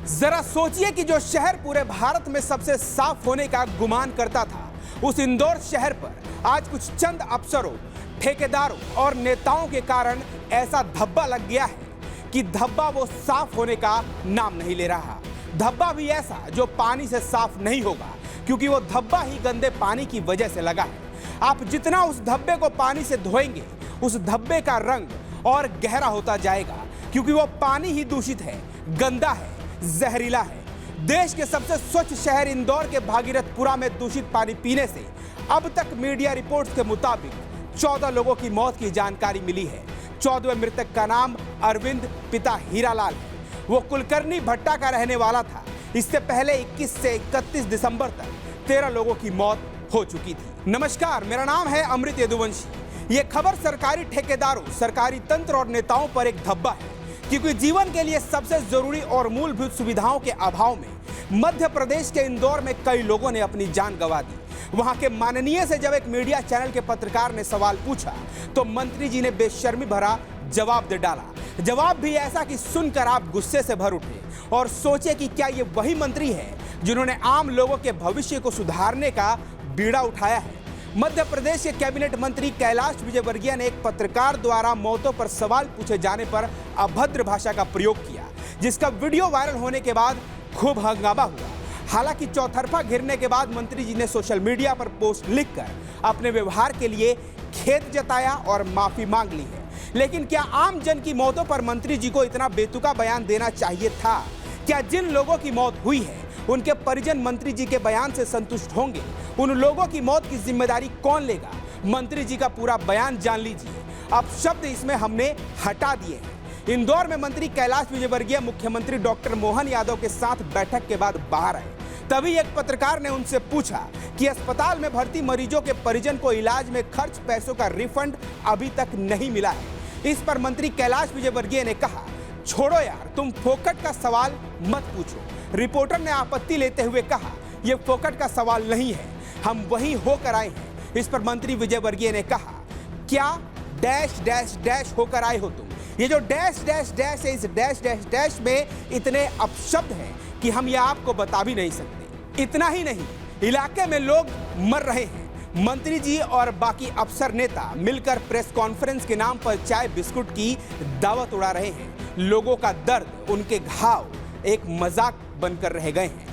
जरा सोचिए कि जो शहर पूरे भारत में सबसे साफ होने का गुमान करता था, उस इंदौर शहर पर आज कुछ चंद अफसरों, ठेकेदारों और नेताओं के कारण ऐसा धब्बा लग गया है कि धब्बा वो साफ होने का नाम नहीं ले रहा। धब्बा भी ऐसा जो पानी से साफ नहीं होगा, क्योंकि वो धब्बा ही गंदे पानी की वजह से लगा है। आप जितना उस धब्बे को पानी से धोएंगे, उस धब्बे का रंग और गहरा होता जाएगा, क्योंकि वो पानी ही दूषित है, गंदा है, जहरीला है। देश के सबसे स्वच्छ शहर इंदौर के भागीरथपुरा में दूषित पानी पीने से अब तक मीडिया रिपोर्ट्स के मुताबिक 14 लोगों की मौत की जानकारी मिली है। 14वें मृतक का नाम अरविंद पिता हीरालाल है। वो कुलकर्णी भट्टा का रहने वाला था। इससे पहले 21 से 31 दिसंबर तक 13 लोगों की मौत हो चुकी थी। नमस्कार, मेरा नाम है अमृत यदुवंशी। ये खबर सरकारी ठेकेदारों, सरकारी तंत्र और नेताओं पर एक धब्बा है, क्योंकि जीवन के लिए सबसे जरूरी और मूलभूत सुविधाओं के अभाव में मध्य प्रदेश के इंदौर में कई लोगों ने अपनी जान गंवा दी। वहां के माननीय से जब एक मीडिया चैनल के पत्रकार ने सवाल पूछा, तो मंत्री जी ने बेशर्मी भरा जवाब दे डाला। जवाब भी ऐसा कि सुनकर आप गुस्से से भर उठे और सोचे कि क्या ये वही मंत्री है जिन्होंने आम लोगों के भविष्य को सुधारने का बीड़ा उठाया है। मध्य प्रदेश के कैबिनेट मंत्री कैलाश विजयवर्गीय ने एक पत्रकार द्वारा मौतों पर सवाल पूछे जाने पर अभद्र भाषा का प्रयोग किया, जिसका वीडियो वायरल होने के बाद खूब हंगामा हुआ। हालांकि चौतरफा घिरने के बाद मंत्री जी ने सोशल मीडिया पर पोस्ट लिखकर अपने व्यवहार के लिए खेद जताया और माफी मांग ली है। लेकिन क्या आम जन की मौतों पर मंत्री जी को इतना बेतुका बयान देना चाहिए था? क्या जिन लोगों की मौत हुई है उनके परिजन मंत्री जी के बयान से संतुष्ट होंगे? उन लोगों की मौत की जिम्मेदारी कौन लेगा? मंत्री जी का पूरा बयान जान लीजिए। अब शब्द इसमें हमने हटा दिए हैं। इंदौर में मंत्री कैलाश विजयवर्गीय मुख्यमंत्री डॉक्टर मोहन यादव के साथ बैठक के बाद बाहर आए। तभी एक पत्रकार ने उनसे पूछा कि अस्पताल में भर्ती मरीजों के परिजन को इलाज में खर्च पैसों का रिफंड अभी तक नहीं मिला है। इस पर मंत्री कैलाश विजयवर्गीय ने कहा, छोड़ो यार, तुम फोकट का सवाल मत पूछो। रिपोर्टर ने आपत्ति लेते हुए कहा, यह फोकट का सवाल नहीं है, हम वहीं होकर आए हैं। इस पर मंत्री विजयवर्गीय ने कहा, क्या डैश डैश डैश होकर आए हो तुम? ये जो डैश डैश डैश है, इस डैश डैश डैश में इतने अपशब्द हैं कि हम ये आपको बता भी नहीं सकते। इतना ही नहीं, इलाके में लोग मर रहे हैं। मंत्री जी और बाकी अफसर नेता मिलकर प्रेस कॉन्फ्रेंस के नाम पर चाय बिस्कुट की दावत उड़ा रहे हैं। लोगों का दर्द, उनके घाव एक मजाक बनकर रह गए हैं।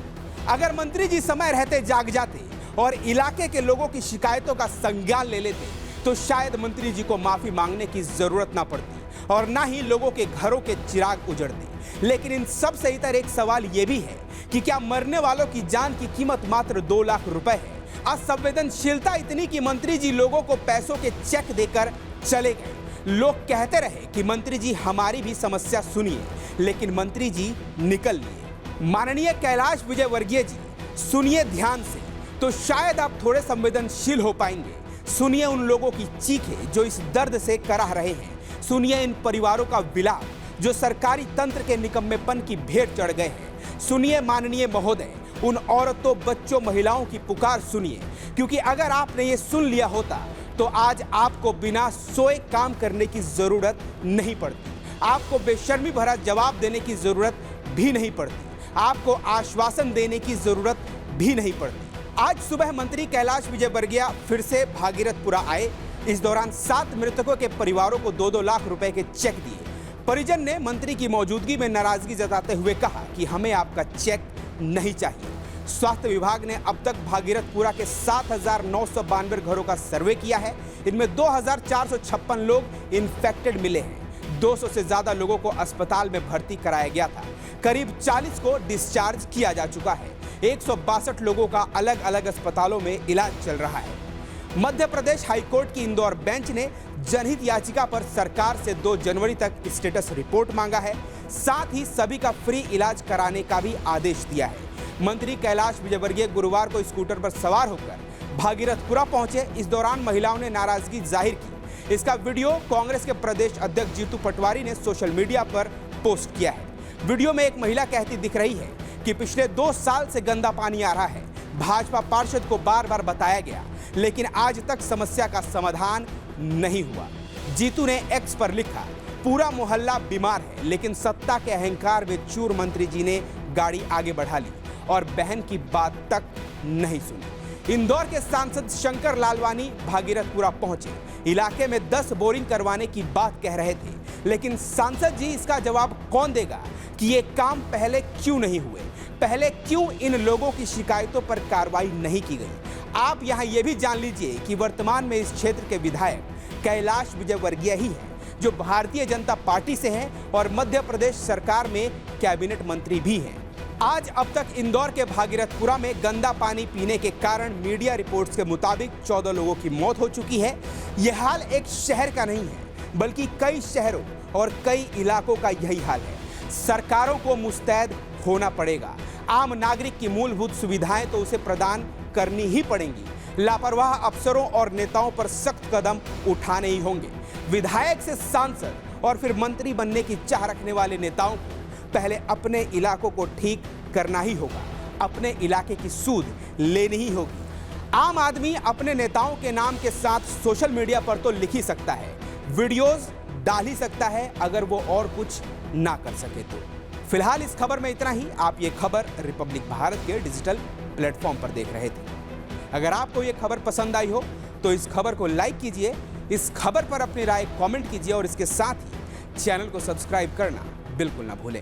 अगर मंत्री जी समय रहते जाग जाते और इलाके के लोगों की शिकायतों का संज्ञान ले लेते, तो शायद मंत्री जी को माफी मांगने की जरूरत ना पड़ती और ना ही लोगों के घरों के चिराग उजड़ते। लेकिन इन सब से इतर एक सवाल यह भी है कि क्या मरने वालों की जान की कीमत मात्र 2 लाख रुपए है? असंवेदनशीलता इतनी कि मंत्री जी लोगों को पैसों के चेक देकर चले गए। लोग कहते रहे कि मंत्री जी हमारी भी समस्या सुनिए, लेकिन मंत्री जी निकल लिए। माननीय कैलाश विजयवर्गीय जी, सुनिए ध्यान से, तो शायद आप थोड़े संवेदनशील हो पाएंगे। सुनिए उन लोगों की चीखें जो इस दर्द से कराह रहे हैं। सुनिए इन परिवारों का विलाप जो सरकारी तंत्र के निकम्मेपन की भेंट चढ़ गए हैं। सुनिए माननीय महोदय, उन औरतों, बच्चों, महिलाओं की पुकार सुनिए, क्योंकि अगर आपने ये सुन लिया होता तो आज आपको बिना सोए काम करने की जरूरत नहीं पड़ती। आपको बेशर्मी भरा जवाब देने की जरूरत भी नहीं पड़ती। आपको आश्वासन देने की जरूरत भी नहीं पड़ती। आज सुबह मंत्री कैलाश विजयवर्गीय फिर से भागीरथपुरा आए। इस दौरान 7 मृतकों के परिवारों को 2-2 लाख रुपए के चेक दिए। परिजन ने मंत्री की मौजूदगी में नाराजगी जताते हुए कहा कि हमें आपका चेक नहीं चाहिए। स्वास्थ्य विभाग ने अब तक भागीरथपुरा के 7,992 घरों का सर्वे किया है। इनमें 2,456 लोग इन्फेक्टेड मिले हैं। 200 से ज्यादा लोगों को अस्पताल में भर्ती कराया गया था। करीब 40 को डिस्चार्ज किया जा चुका है। 162 लोगों का अलग अलग अस्पतालों में इलाज चल रहा है। मध्य प्रदेश हाईकोर्ट की इंदौर बेंच ने जनहित याचिका पर सरकार से 2 जनवरी तक स्टेटस रिपोर्ट मांगा है। साथ ही सभी का फ्री इलाज कराने का भी आदेश दिया है। मंत्री कैलाश विजयवर्गीय गुरुवार को स्कूटर पर सवार होकर भागीरथपुरा पहुंचे। इस दौरान महिलाओं ने नाराजगी जाहिर की। इसका वीडियो कांग्रेस के प्रदेश अध्यक्ष जीतू पटवारी ने सोशल मीडिया पर पोस्ट किया है। वीडियो में एक महिला कहती दिख रही है कि पिछले 2 साल से गंदा पानी आ रहा है। भाजपा पार्षद को बार बार बताया गया, लेकिन आज तक समस्या का समाधान नहीं हुआ। जीतू ने एक्स पर लिखा, पूरा मोहल्ला बीमार है, लेकिन सत्ता के अहंकार में चूर मंत्री जी ने गाड़ी आगे बढ़ा ली और बहन की बात तक नहीं सुनी। इंदौर के सांसद शंकर लालवानी भागीरथपुरा पहुंचे, इलाके में 10 बोरिंग करवाने की बात कह रहे थे, लेकिन सांसद जी इसका जवाब कौन देगा कि ये काम पहले क्यों नहीं हुए, पहले क्यों इन लोगों की शिकायतों पर कार्रवाई नहीं की गई। आप यहां यह भी जान लीजिए कि वर्तमान में इस क्षेत्र के विधायक कैलाश विजयवर्गीय ही हैं, जो भारतीय जनता पार्टी से हैं और मध्य प्रदेश सरकार में कैबिनेट मंत्री भी हैं। आज अब तक इंदौर के भागीरथपुरा में गंदा पानी पीने के कारण मीडिया रिपोर्ट्स के मुताबिक 14 लोगों की मौत हो चुकी है। यह हाल एक शहर का नहीं है, बल्कि कई शहरों और कई इलाकों का यही हाल है। सरकारों को मुस्तैद होना पड़ेगा। आम नागरिक की मूलभूत सुविधाएं तो उसे प्रदान करनी ही पड़ेंगी। लापरवाह अफसरों और नेताओं पर सख्त कदम उठाने ही होंगे। विधायक से सांसद और फिर मंत्री बनने की चाह रखने वाले नेताओं को पहले अपने इलाकों को ठीक करना ही होगा, अपने इलाके की सूद लेनी ही होगी। आम आदमी अपने नेताओं के नाम के साथ सोशल मीडिया पर तो लिख ही सकता है, वीडियोस डाल ही सकता है, अगर वो और कुछ ना कर सके तो। फिलहाल इस खबर में इतना ही। आप ये खबर रिपब्लिक भारत के डिजिटल प्लेटफॉर्म पर देख रहे थे। अगर आपको ये खबर पसंद आई हो तो इस खबर को लाइक कीजिए, इस खबर पर अपनी राय कमेंट कीजिए और इसके साथ ही चैनल को सब्सक्राइब करना बिल्कुल ना भूलें।